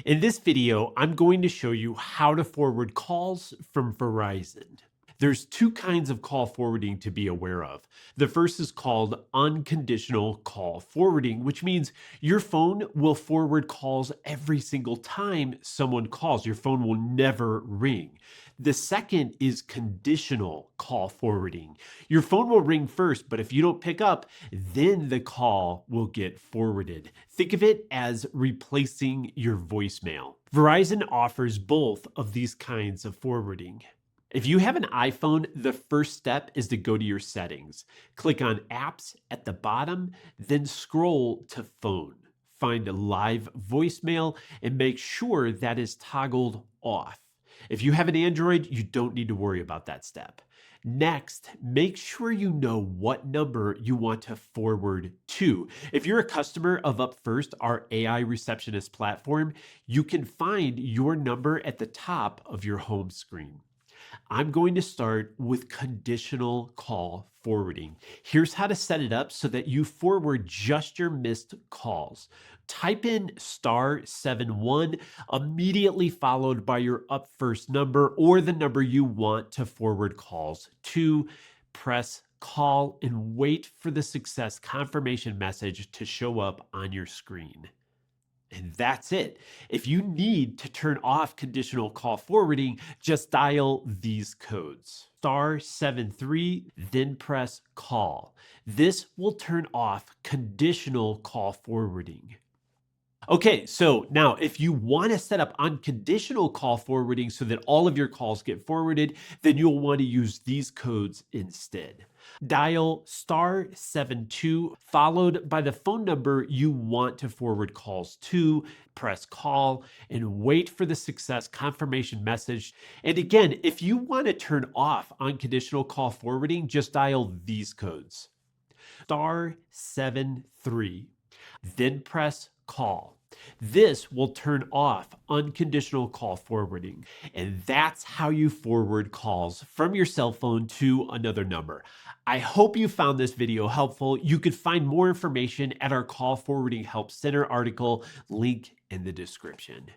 In this video, I'm going to show you how to forward calls from Verizon. There's two kinds of call forwarding to be aware of. The first is called unconditional call forwarding, which means your phone will forward calls every single time someone calls. Your phone will never ring. The second is conditional call forwarding. Your phone will ring first, but if you don't pick up, then the call will get forwarded. Think of it as replacing your voicemail. Verizon offers both of these kinds of forwarding. If you have an iPhone, the first step is to go to your settings. Click on Apps at the bottom, then scroll to Phone. Find a live voicemail and make sure that is toggled off. If you have an Android, you don't need to worry about that step. Next, make sure you know what number you want to forward to. If you're a customer of Up First, our AI receptionist platform, you can find your number at the top of your home screen. I'm going to start with conditional call forwarding. Here's how to set it up so that you forward just your missed calls. Type in *71 immediately followed by your Up First number or the number you want to forward calls to. Press call and wait for the success confirmation message to show up on your screen. And that's it. If you need to turn off conditional call forwarding, just dial these codes. *73, then press call. This will turn off conditional call forwarding. Okay, so now if you want to set up unconditional call forwarding so that all of your calls get forwarded, then you'll want to use these codes instead. Dial *72 followed by the phone number you want to forward calls to, press call, and wait for the success confirmation message. And again, if you want to turn off unconditional call forwarding, just dial these codes. *73, then press call. This will turn off unconditional call forwarding. And that's how you forward calls from your cell phone to another number. I hope you found this video helpful. You could find more information at our Call Forwarding Help Center article, link in the description.